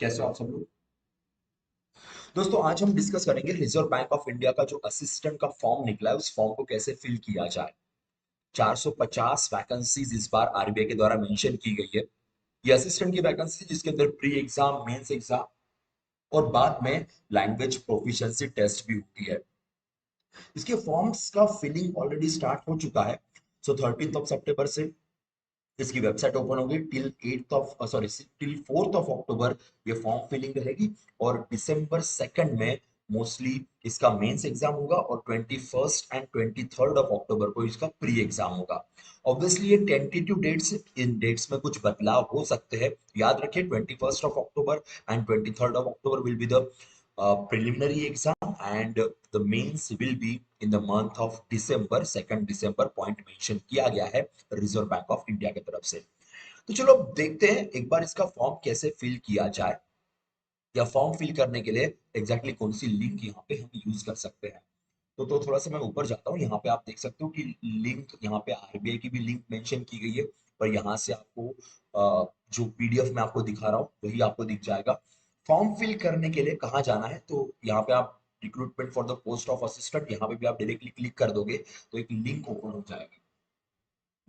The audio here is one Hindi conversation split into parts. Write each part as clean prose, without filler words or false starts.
कैसे हो आप सब लोग। दोस्तों आज हम डिस्कस करेंगे रिजर्व बैंक ऑफ इंडिया का जो असिस्टेंट का फॉर्म निकला है उस फॉर्म को कैसे फिल किया जाए। 450 वैकेंसीज इस बार आरबीआई के द्वारा मेंशन की गई है। ये असिस्टेंट की वैकेंसी जिसके अंदर प्री एग्जाम, मेंस एग्जाम और बाद में लैंग्वेज प्रोफिशिएंसी टेस्ट भी होती है। इसके फॉर्म्स का फिलिंग ऑलरेडी स्टार्ट हो चुका है। सो 13 सितंबर से इसकी वेबसाइट ओपन होगी टिल 4 अक्टूबर ये फॉर्म फिलिंग रहेगी। और दिसंबर 2 में मोस्टली इसका मेंस एग्जाम होगा और 21 एंड 23 अक्टूबर को इसका प्री एग्जाम होगा। ऑब्वियसली ये टेंटेटिव डेट्स, इन डेट्स में कुछ बदलाव हो सकते हैं। याद रखिए 21 अक्टूबर and 23 October will be the preliminary exam and the mains will be in the month of December, 2 December point mention किया गया है रिजर्व बैंक ऑफ इंडिया की तरफ से। तो चलो अब देखते हैं एक बार इसका फॉर्म कैसे फिल किया जाए, या फॉर्म फिल करने के लिए एग्जैक्टली कौन सी लिंक यहाँ पे हम यूज कर सकते हैं। तो थोड़ा सा मैं ऊपर जाता हूँ। यहाँ पे आप देख सकते हो कि लिंक, यहाँ पे आरबीआई की भी लिंक मेंशन की गई है। पर यहाँ से आपको जो पीडीएफ में आपको दिखा रहा हूँ वही आपको दिख जाएगा। फॉर्म फिल करने के लिए कहाँ जाना है, तो यहाँ पे आप recruitment for the post of assistant, यहाँ पे भी आप डायरेक्टली क्लिक कर दोगे तो एक लिंक ओपन हो जाएगी।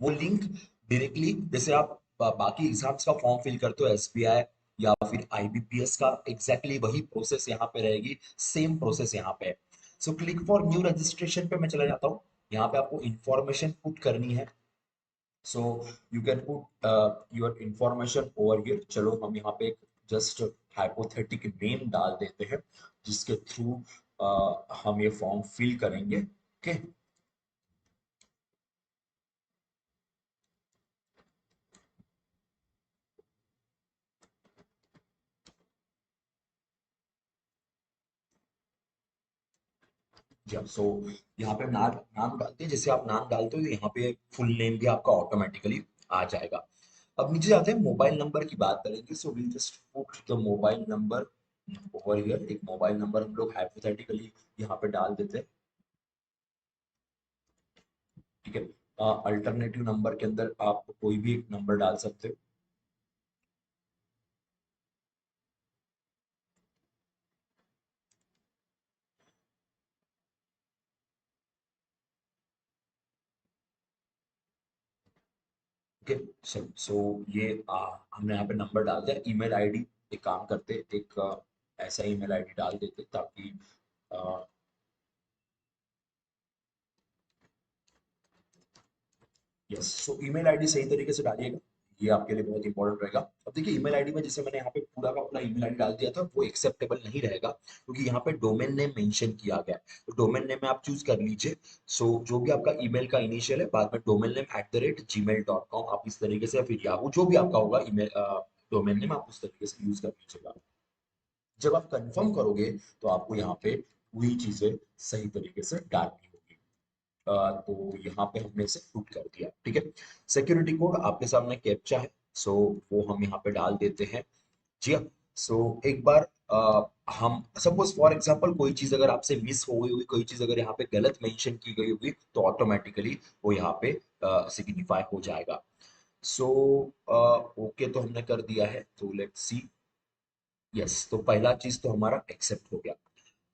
वो लिंक डायरेक्टली, जैसे आप बाकी एग्जाम्स का फॉर्म फिल करते हो एसबीआई या फिर आईबीपीएस का, एग्जैक्टली वही प्रोसेस यहाँ पे रहेगी। सेम प्रोसेस यहाँ पे है। So click for new registration पे मैं चला जाता हूँ। यहाँ पे आपको इंफॉर्मेशन पुट करनी है। So you can put your information over here. चलो हम यहाँ पे जस्ट हाइपोथेटिक नेम डाल देते हैं जिसके थ्रू हम ये फॉर्म फिल करेंगे। ओके, जी हाँ। सो यहाँ पे नाम नाम डालते हैं। जैसे आप नाम डालते हो तो यहाँ पे फुल नेम भी आपका ऑटोमेटिकली आ जाएगा। अब नीचे जाते हैं, मोबाइल नंबर की बात करेंगे। So will just put the mobile number over here. एक मोबाइल नंबर हम लोग हाइपोथेटिकली यहाँ पे डाल देते हैं। ठीक है। अल्टरनेटिव नंबर के अंदर आप कोई भी एक नंबर डाल सकते हो। ओके, सो ये हमने यहाँ पे नंबर डाल दिया। ईमेल आईडी, एक काम करते, एक ऐसा ईमेल आईडी डाल देते ताकि यस। सो ईमेल आईडी सही तरीके से डालिएगा, ये आपके लिए बहुत इंपॉर्टेंट रहेगा। अब देखिए ईमेल आईडी में जैसे मैंने यहाँ पे पूरा का पूरा ईमेल आईडी डाल दिया था, वो एक्सेप्टेबल नहीं रहेगा क्योंकि यहाँ पे डोमेन नेम मेंशन किया गया है। तो डोमेन नेम में आप चूज कर लीजिए। सो जो भी आपका ईमेल का इनिशियल है, बाद में डोमेन नेम @gmail.com, आप इस तरीके से, या फिर याहू, जो भी आपका होगा ईमेल डोमेन नेम, आप उस तरीके से यूज कर लीजिएगा। जब आप कंफर्म करोगे तो आपको यहाँ पे वही चीजें सही तरीके से डालनी होगी। तो यहाँ पे हमने इसे पुट कर दिया। ठीक है। सिक्योरिटी कोड आपके सामने कैप्चा है। सो वो हम यहाँ पे डाल देते हैं। जी हाँ। सो एक बार हम सपोज फॉर एग्जांपल कोई चीज अगर आपसे मिस हो गई होगी, कोई चीज अगर यहाँ पे गलत मेंशन की गई होगी, तो ऑटोमेटिकली वो यहाँ पे सिग्निफाई हो जाएगा। सो ओके, तो हमने कर दिया है। तो लेट्स सी। यस, तो पहला चीज तो हमारा एक्सेप्ट हो गया।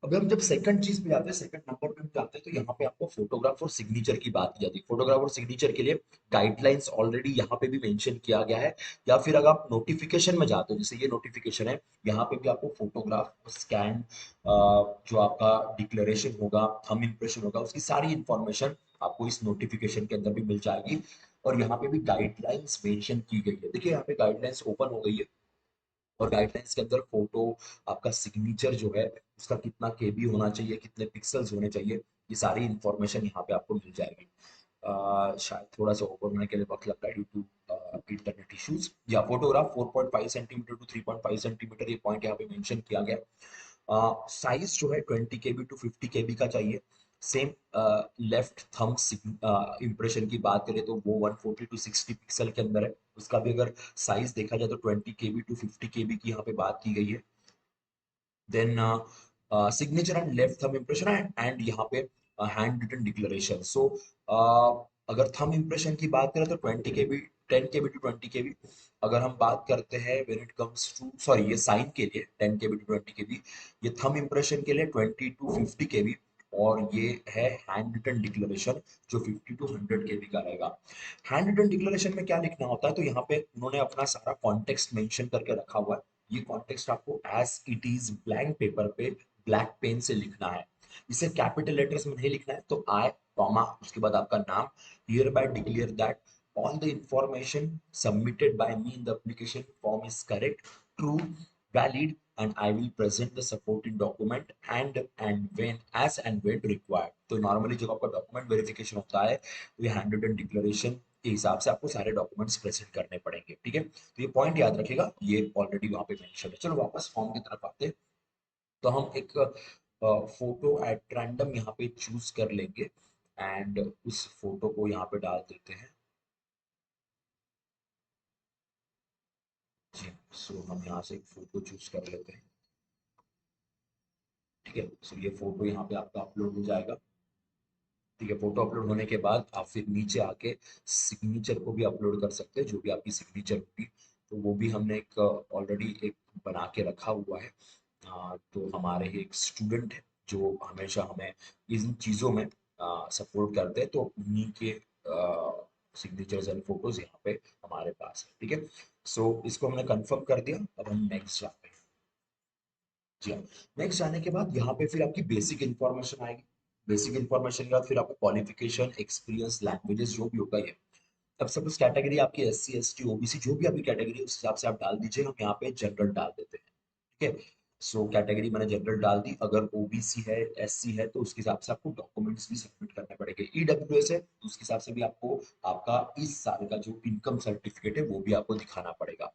अभी हम जब सेकंड चीज पे जाते हैं, सेकंड नंबर पे हम जाते हैं, तो यहाँ पे आपको फोटोग्राफ और सिग्नेचर की बात की जाती है। फोटोग्राफ और सिग्नेचर के लिए गाइडलाइंस ऑलरेडी यहाँ पे भी मेंशन किया गया है। या फिर अगर आप नोटिफिकेशन में जाते हो, जैसे ये नोटिफिकेशन है, यहाँ पे भी आपको फोटोग्राफ स्कैन, जो आपका डिक्लेरेशन होगा, थंब इम्प्रेशन होगा, उसकी सारी इंफॉर्मेशन आपको इस नोटिफिकेशन के अंदर भी मिल जाएगी। और यहाँ पे भी गाइडलाइंस मेंशन की गई है। देखिए यहाँ पे गाइडलाइंस ओपन हो गई है और गाइडलाइंस के अंदर फोटो, आपका सिग्नेचर जो है उसका कितना केबी होना चाहिए, कितने पिक्सल्स होने चाहिए, ये सारी इंफॉर्मेशन यहाँ पे आपको मिल जाएगी। शायद थोड़ा सा ओपन होने के लिए वक्त लगता है ड्यू टू इंटरनेट इश्यूज। या फोटोग्राफ 4.5 सेंटीमीटर टू 3.5 सेंटीमीटर, ये पॉइंट यहाँ पे मेंशन किया गया। साइज जो है 20 KB टू 50 KB का चाहिए। सेम लेफ्ट थंब इम्प्रेशन की बात करें तो वो 140 टू 60 पिक्सल के अंदर है। उसका भी अगर साइज देखा जाए तो 20 KB टू 50 KB की यहाँ पे बात की गई है। Then signature and left thumb impression and यहाँ पे हैंड रिटन डिक्लेरेशन। सो अगर थंब इम्प्रेशन की बात करें तो 20 KB, 10 KB टू 20 KB। अगर हम बात करते हैं when it comes to, sorry ये साइन के लिए 10 KB टू 20 KB, ये थंब इम्प्रेशन के लिए 20 टू 50 KB, और ये है हैंड रिटन डिक्लेरेशन जो 50 टू 100 KB का रहेगा। हैंड रिटन डिक्लेरेशन में क्या लिखना होता है, तो यहाँ पे उन्होंने अपना सारा कॉन्टेक्स्ट मेंशन करके रखा हुआ है। ये कॉन्टेक्स्ट आपको as it is blank paper पे ब्लैक पेन से लिखना है। इसे कैपिटल लेटर्स में नहीं लिखना है, तो आई कॉमा उसके बाद आपका नाम, hereby declare that all the information submitted by me in the application form is correct, true, valid, and I will present the supporting document and when required। तो नॉर्मली जब आपका डॉक्यूमेंट वेरिफिकेशन होता है तो ये हैंड रिटन डिक्लेरेशन के हिसाब से आपको सारे डॉक्यूमेंट्स प्रेजेंट करने पड़ेंगे, ठीक है। तो ये पॉइंट याद रखिएगा, ये ऑलरेडी वहां पे मेंशन है। चलो वापस फॉर्म की तरफ आते हैं। तो हम एक फोटो एट रैंडम यहाँ पे चूज कर लेंगे एंड उस फोटो को यहाँ पे डाल देते हैं। जी, सो हम यहाँ से एक फोटो चूज कर लेते हैं, ठीक है। सो ये फोटो यहाँ पे आपका अपलोड हो जाएगा, ठीक है। फोटो अपलोड होने के बाद आप फिर नीचे आके सिग्नेचर को भी अपलोड कर सकते हैं, जो भी आपकी सिग्नेचर होगी। तो वो भी हमने एक ऑलरेडी एक बना के रखा हुआ है। तो हमारे ही एक स्टूडेंट है जो हमेशा हमें इन चीज़ों में सपोर्ट करते हैं, तो उन्हीं के सिग्नेचर्स एंड फोटोज यहाँ पे हमारे पास है, ठीक है। सो इसको हमने कंफर्म कर दिया, अब हम नेक्स्ट जाते हैं। जी हाँ, नेक्स्ट जाने के बाद यहाँ पे फिर आपकी बेसिक इंफॉर्मेशन आएगी। बेसिक इंफॉर्मेशन के बाद फिर आपको क्वालिफिकेशन, एक्सपीरियंस, लैंग्वेजेस जो भी होगा ये। अब सपोज कैटेगरी आपकी SC ST OBC जो भी आपकी कैटेगरी है उस हिसाब से आप डाल दीजिए। हम यहाँ पे जनरल डाल देते हैं, ठीक है। सो कैटेगरी मैंने जनरल डाल दी। अगर OBC है, SC है, तो उसके हिसाब से आपको डॉक्यूमेंट्स भी सबमिट करने पड़ेंगे। EWS है तो उसके हिसाब से भी आपको आपका इस साल का जो इनकम सर्टिफिकेट है वो भी आपको दिखाना पड़ेगा।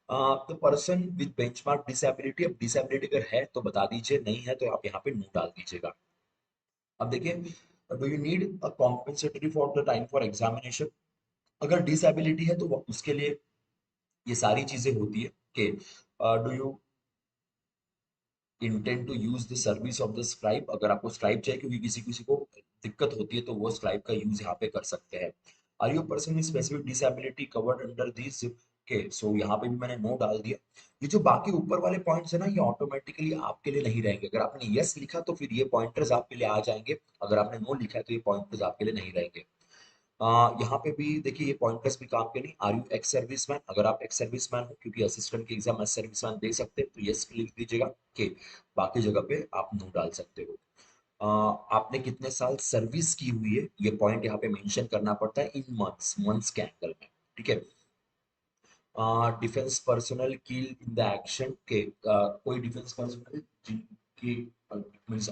The person with benchmark disability, अब डिसेबिलिटी अगर है तो बता दीजिए, नहीं है तो आप यहाँ पे नो डाल दीजिएगा। अब देखिए, do you need a compensatory for the time for examination. अगर डिसेबिलिटी है तो उसके लिए ये सारी चीजें होती है कि do you intend to use the service of the scribe. अगर आपको स्क्राइब चाहिए क्योंकि किसी किसी को दिक्कत होती है तो वो स्क्राइब का यूज यहाँ पे कर सकते हैं। Are you person with specific disability covered under this, के सो यहाँ पे भी मैंने नो डाल दिया। ये जो बाकी ऊपर वाले पॉइंट्स है ना, ये ऑटोमेटिकली आपके लिए नहीं रहेंगे। अगर आपने यस लिखा तो फिर ये पॉइंटर्स आपके लिए आ जाएंगे, अगर आपने नो लिखा है तो ये पॉइंटर्स आपके लिए नहीं रहेंगे। यहाँ पे भी देखिए ये पॉइंटर्स भी काम के नहीं। आर यू एक्स सर्विसमैन, अगर आप एक्स सर्विसमैन हो, क्योंकि असिस्टेंट की एग्जाम एक्स सर्विसमैन दे सकते हैं, तो यस लिख दीजिएगा कि बाकी जगह पे आप नो डाल सकते हो। आपने कितने साल सर्विस की हुई है ये पॉइंट यहाँ पे मेंशन करना पड़ता है इन मंथ्स, मंथ्स के एंगल में, ठीक है। Defence personnel kill in the action के, कोई डिफेंस पर्सनल जिनकी मीन्स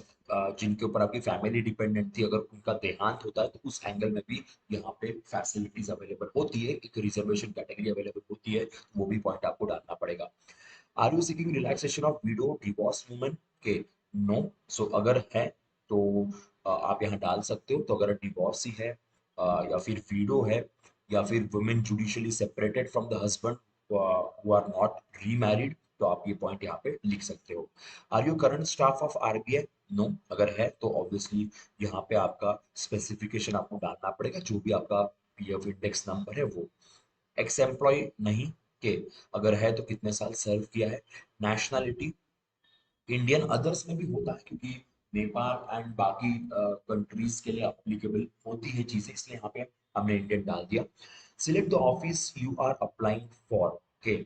जिनके ऊपर आपकी फैमिली डिपेंडेंट थी, अगर उनका देहांत होता है तो उस एंगल में भी यहाँ पे फैसिलिटीज अवेलेबल होती है, एक रिजर्वेशन कैटेगरी अवेलेबल होती है, वो भी पॉइंट आपको डालना पड़ेगा। Are you seeking relaxation of widow divorce woman के, नो। सो अगर है तो आप यहाँ डाल सकते हो। तो अगर डिवोर्सी है या फिर विडो है या फिर women judicially separated from the husband who are not remarried, तो आप ये पॉइंट यहाँ पे लिख सकते हो। Are you current staff of RBI, no. अगर है तो ऑब्वियसली यहाँ पे आपका स्पेसिफिकेशन आपको डालना पड़ेगा, जो भी आपका PF इंडेक्स नंबर है वो। एक्स एम्प्लॉय नहीं, के अगर है तो कितने साल सर्व किया है। नेशनैलिटी इंडियन, अदर्स में भी होता है क्योंकि नेपाल एंड बाकी कंट्रीज के लिए अप्लीकेबल होती है चीजें, इसलिए यहाँ पे हमने इंडियन डाल दिया। Select the office you are applying for, के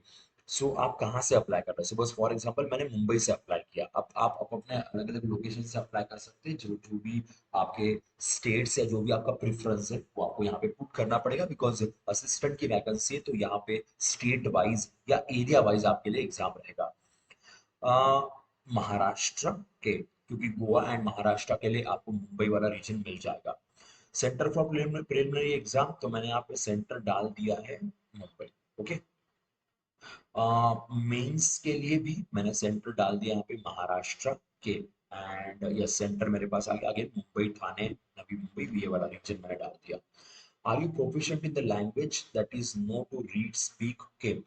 सो आप कहाँ से अप्लाई कर रहे हैं। सपोज फॉर एग्जांपल मैंने मुंबई से अप्लाई किया, अब आप अपने अलग अलग लोकेशन से अप्लाई कर सकते हैं। जो जो भी आपके स्टेट्स या जो भी आपका प्रेफरेंस है वो आपको यहाँ पे पुट करना पड़ेगा, बिकॉज असिस्टेंट की वैकेंसी है तो यहाँ पे स्टेट वाइज या एरिया वाइज आपके लिए एग्जाम रहेगा। महाराष्ट्र के, क्योंकि गोवा एंड महाराष्ट्र के लिए आपको मुंबई वाला रीजन मिल जाएगा। सेंटर फॉर प्रिलिमिनरी एग्जाम, तो मैंने यहाँ पे सेंटर डाल दिया है मुंबई, ओके। मेंस के लिए भी मैंने सेंटर डाल दिया यहाँ पे महाराष्ट्र के, एंड यस सेंटर मेरे पास आ गया आगे मुंबई, ठाणे, नवी मुंबई, ये वाला रीजन मैंने डाल दिया। Are you proficient in the language that is know to read speak, के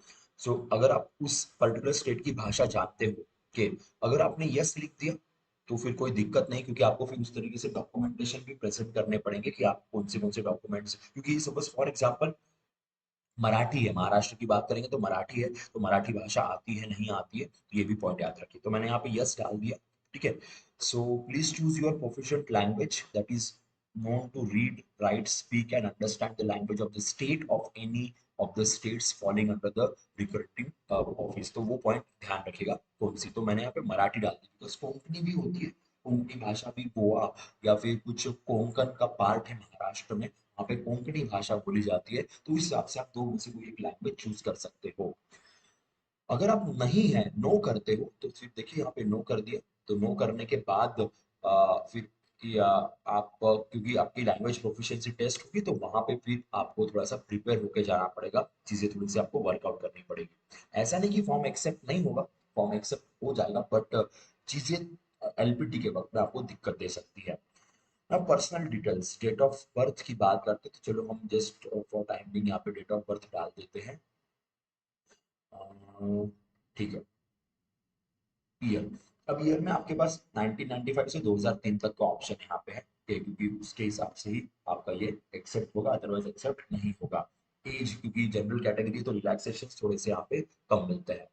सो अगर आप उस पर्टिकुलर स्टेट की भाषा जानते हो, के अगर आपने यस लिख दिया तो फिर कोई दिक्कत नहीं, क्योंकि आपको फिर उस तरीके से डॉक्यूमेंटेशन भी प्रेजेंट करने पड़ेंगे कि आप कौन से डॉक्यूमेंट्स, क्योंकि सपोज फॉर एग्जांपल मराठी है, महाराष्ट्र की बात करेंगे तो मराठी है, तो मराठी भाषा आती है नहीं आती है, तो ये भी पॉइंट याद रखिए। तो मैंने यहाँ पे यस डाल दिया, ठीक है। So please choose your proficient language that is known to read, write, speak and understand the language of the state of any of the states falling under the recruiting office। तो वो पॉइंट ध्यान रखिएगा कौन सी। तो मैंने यहाँ पे मराठी डाल दी, बिकॉज कोंकणी भी होती है, कोंकणी भाषा भी गोवा या फिर कुछ कोंकण का पार्ट है महाराष्ट्र में, वहाँ पे कोंकणी भाषा बोली जाती है। तो इस हिसाब से आप दो में से कोई एक लैंग्वेज चूज कर सकते हो। अगर आप नहीं है, नो करते हो, तो फिर देखिए यहाँ पे नो कर दिया। तो नो करने के बाद फिर कि आप क्योंकि आपकी लैंग्वेज प्रोफिशिएंसी टेस्ट होगी, तो वहां पे फिर आपको थोड़ा सा प्रिपेयर होके जाना पड़ेगा, चीजें थोड़ी सी आपको वर्कआउट करनी पड़ेगी। ऐसा नहीं कि फॉर्म एक्सेप्ट नहीं होगा, फॉर्म एक्सेप्ट हो जाएगा, बट चीजें एलपीटी के वक्त में आपको दिक्कत दे सकती है। अब personal details, date of birth की बात करते हैं, तो चलो हम जस्ट फॉर टाइम बिंग यहाँ पे डेट ऑफ बर्थ डाल देते हैं। ठीक है। ईयर, अब ईयर में आपके पास 1995 से 2003 तक का ऑप्शन यहाँ पे है, ठीक है, क्योंकि उसके हिसाब से ही आपका ये एक्सेप्ट होगा, अदरवाइज एक्सेप्ट नहीं होगा। एज, क्योंकि जनरल कैटेगरी तो रिलैक्सेशन थोड़े से यहाँ पे कम मिलते हैं।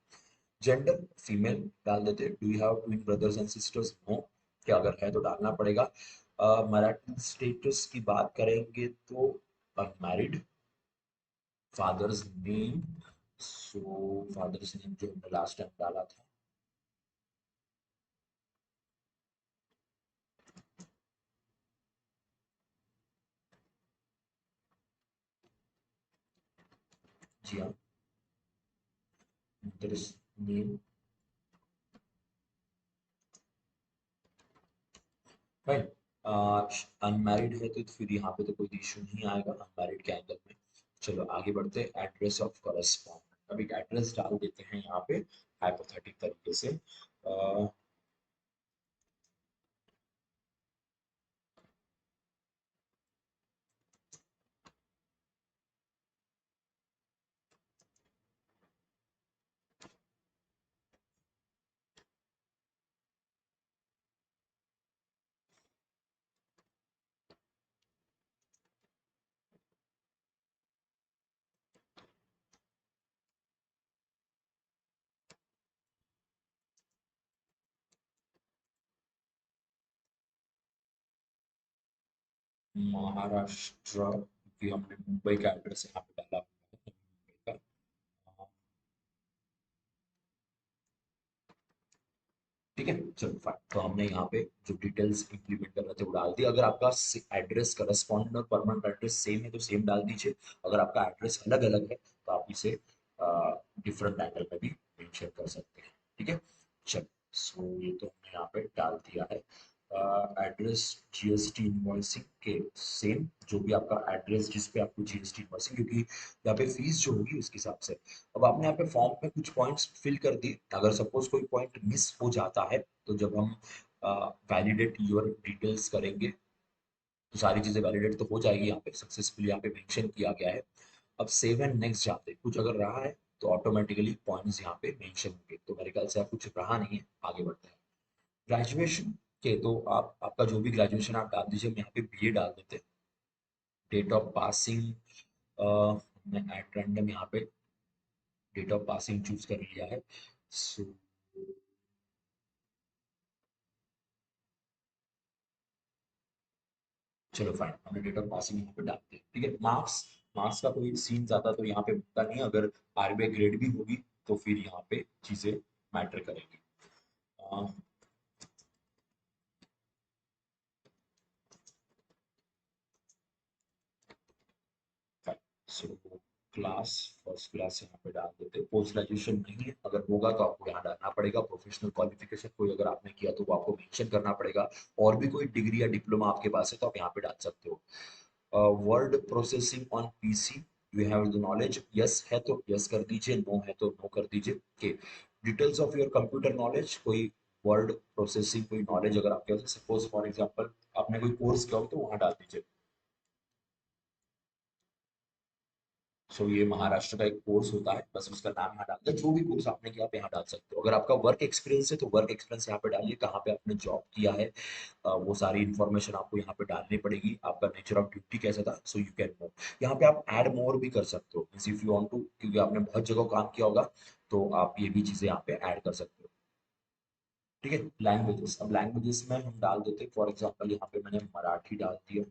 जेंडर फीमेल डाल देते हैं। Do you have twin brothers and sisters? No, क्या अगर है तो डालना पड़ेगा। मैरिटल स्टेटस की बात करेंगे तो अनमैरिड। फादर्स नेम, सो फादर्स नेम जो हमने लास्ट टाइम डाला था, जी हाँ, मदर्स नेम, राइट। अनमैरिड है तो फिर यहाँ पे तो कोई इशू नहीं आएगा अनमैरिड के एंगल में। चलो आगे बढ़ते हैं। एड्रेस ऑफ करस्पॉन्डेंट, अब एक एड्रेस डाल देते हैं यहाँ पे हाइपोथेटिक तरीके से। महाराष्ट्र, क्योंकि हमने मुंबई का एड्रेस यहाँ पे डाला हुआ है, मुंबई का। ठीक है, चलो फाइन। तो हमने यहाँ पे जो डिटेल्स इंप्लीमेंट कर रहे थे वो डाल दिया। अगर आपका एड्रेस करस्पॉन्डेंट और परमानेंट एड्रेस सेम है तो सेम डाल दीजिए। अगर आपका एड्रेस अलग अलग है तो आप इसे डिफरेंट एंगल में भी मेंशन कर सकते हैं। ठीक है, चलो। सो ये तो हमने यहाँ पे डाल दिया है। एड्रेस जीएसटी इनवॉइसिंग के सेम, जो भी आपका एड्रेस जिस पे आपको जीएसटी इनवॉइसिंग, क्योंकि यहाँ पे फीस जो होगी उसके हिसाब से। अब आपने यहाँ पे फॉर्म में कुछ पॉइंट्स फिल कर दिए, अगर सपोज कोई पॉइंट मिस हो जाता है तो जब हम वैलिडेट योर डिटेल्स करेंगे तो सारी चीजें वैलिडेट तो हो जाएगी, यहाँ पे सक्सेसफुली यहाँ पे मेंशन किया गया है। अब सेव एंड नेक्स्ट जाते हैं, कुछ अगर रहा है तो ऑटोमेटिकली पॉइंट्स यहाँ पे मेंशन होंगे, तो मेरे ख्याल से आप कुछ रहा नहीं है, आगे बढ़ते हैं। ग्रेजुएशन के तो आप आपका जो भी ग्रेजुएशन आप डाल दीजिए, हम यहाँ पे बीए डाल देते हैं। डेट ऑफ पासिंग मैं एट रैंडम यहाँ पे डेट ऑफ पासिंग चूज कर लिया है। सो चलो फाइन, हमने डेट ऑफ पासिंग यहाँ पे डाल दिया, ठीक है। मार्क्स, मार्क्स का कोई सीन ज्यादा तो यहाँ पे होता नहीं है, अगर आरबीआई ग्रेड भी होगी तो फिर यहाँ पे चीजें मैटर करेंगी। सो क्लास, फर्स्ट क्लास यहाँ पे डाल देते हैं। पोस्ट ग्रेजुएशन नहीं है, अगर होगा तो आपको यहाँ डालना पड़ेगा। प्रोफेशनल क्वालिफिकेशन कोई अगर आपने किया तो वो आपको मेंशन करना पड़ेगा। और भी कोई डिग्री या डिप्लोमा आपके पास है तो आप यहाँ पे डाल सकते हो। Word processing on PC, you have the knowledge, yes है तो यस कर दीजिए, नो है तो नो कर दीजिए। Okay, details of your computer knowledge, कोई वर्ड प्रोसेसिंग कोई नॉलेज अगर आपके पास, सपोज फॉर एग्जांपल आपने कोई कोर्स किया हो तो वहां डाल दीजिए। सो ये महाराष्ट्र का एक कोर्स होता है, बस उसका नाम यहाँ डाल दो, जो भी कोर्स आपने किया आप यहाँ डाल सकते हो। अगर आपका वर्क एक्सपीरियंस है तो वर्क एक्सपीरियंस यहाँ पे डालिए, कहाँ पे आपने जॉब किया है, वो सारी इन्फॉर्मेशन आपको यहाँ पे डालनी पड़ेगी। आपका नेचर ऑफ ड्यूटी कैसा था, सो यू कैन मोर। यहाँ पे आप ऐड मोर भी कर सकते हो, इफ यू वांट टू, क्योंकि आपने बहुत जगह काम किया होगा, तो आप ये भी चीजें यहाँ पे ऐड कर सकते हो। ठीक है, लैंग्वेजेस, अब लैंग्वेजेस में हम डाल देते हैं, फॉर एग्जांपल यहाँ पे मैंने मराठी डाल दिया,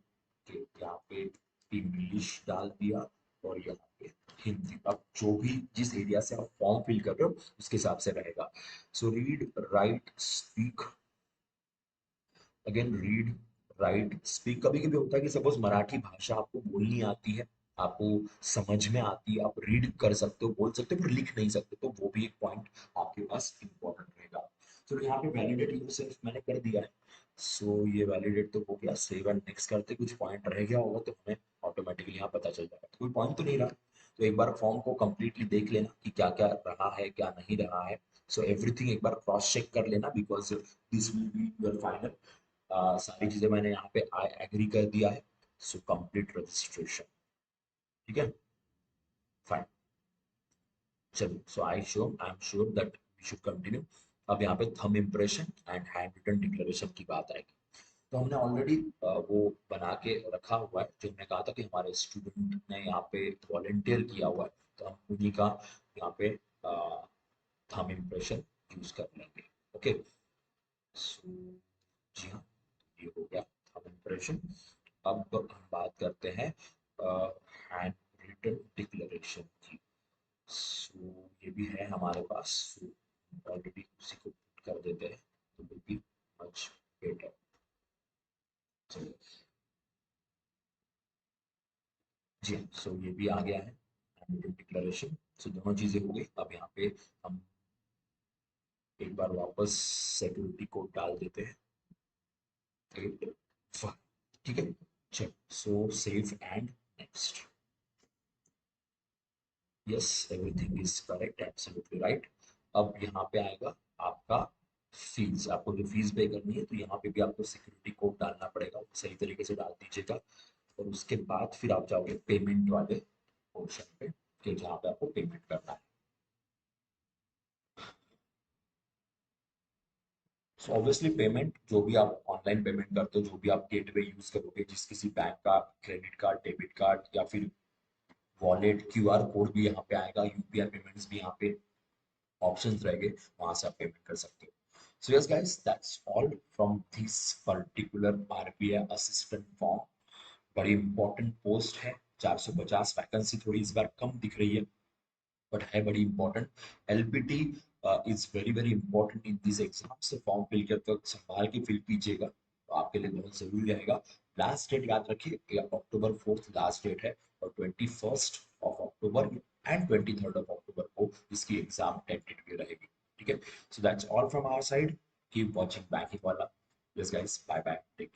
कि यहाँ पे इंग्लिश डाल दिया, और यहाँ पे हिंदी। अब जो भी जिस एरिया से आप फॉर्म फिल कर रहे हो उसके हिसाब से रहेगा। So read write speak, again read write speak. कभी कभी होता है कि सपोज मराठी भाषा आपको बोलनी आती है, आपको समझ में आती है, आप रीड कर सकते हो, बोल सकते हो, पर लिख नहीं सकते, तो वो भी एक पॉइंट आपके पास इंपॉर्टेंट रहेगा। तो यहाँ पे वैलिडेट यूरसेल्फ मैंने कर दिया है। सो ये वैलिडेट तो हो गया, सेव एंड नेक्स्ट करते, कुछ पॉइंट रह गया होगा तो हमें ऑटोमेटिकली यहाँ पता चल जाएगा, तो कोई पॉइंट तो नहीं रहा। तो एक बार फॉर्म को कंप्लीटली देख लेना कि क्या क्या रहा है क्या नहीं रहा है। सो एवरीथिंग एक बार क्रॉस चेक कर लेना, because this will be your final. सारी चीजें मैंने यहाँ पे आई एग्री कर दिया है। सो कंप्लीट रजिस्ट्रेशन, ठीक है, फाइन। चलिए, so I am sure that we should continue. अब यहाँ पे thumb impression and hand written declaration की बात आएगी। तो हमने ऑलरेडी वो बना के रखा हुआ है, जो हमने कहा था कि हमारे स्टूडेंट ने यहाँ पे वॉलेंटियर किया हुआ है, तो हम उन्हीं का यहाँ पे थंब इम्प्रेशन यूज कर लेंगे। ओके, सो जी हाँ, ये हो गया थंब इम्प्रेशन। अब हम बात करते हैं हैंड रिटन डिक्लेरेशन की। सो ये भी है हमारे पास, ऑलरेडी उसी को put कर देते हैं, तो विल बी मच बेटर। चलिए, जी हाँ, सो ये भी आ गया है हैंड रिटन डिक्लेरेशन। सो दोनों चीजें हो गई। अब यहाँ पे हम एक बार वापस सिक्योरिटी कोड डाल देते हैं, 8 5, ठीक है। चलो, सो save and next. Yes, everything is correct, absolutely right. अब यहाँ पे आएगा आपका फीस, आपको जो फीस पे करनी है, तो यहाँ पे भी आपको सिक्योरिटी कोड डालना पड़ेगा, वो सही तरीके से डाल दीजिएगा। और उसके बाद फिर आप जाओगे पेमेंट वाले पोर्शन पे, कि जहाँ पे आपको पेमेंट करना है। सो ऑब्वियसली पेमेंट जो भी आप ऑनलाइन पेमेंट करते हो, जो भी आप गेटवे यूज करोगे, जिस किसी बैंक का क्रेडिट कार्ड, डेबिट कार्ड, या फिर वॉलेट, क्यूआर कोड भी यहाँ पे आएगा, यूपीआई पेमेंट्स भी यहाँ पे ऑप्शंस रहेंगे, वहां से आप पेमेंट कर सकते हो। So yes guys, that's all from this particular RBI assistant form. बड़ी इंपॉर्टेंट पोस्ट है, 450 वैकेंसी, थोड़ी इस बार कम दिख रही है, बट है बड़ी important. LPT is very very important in this exam, से फॉर्म फिल करते वक्त संभाल के फिल कीजिएगा, तो आपके लिए बहुत जरूरी रहेगा। लास्ट डेट याद रखिए, October 4 लास्ट डेट है, और 21 of October and 23 of October को इसकी एग्जाम टेंटेटिव रहेगी। ठीक है, so that's all from our side. Keep watching banking वाला। Yes guys, bye bye, take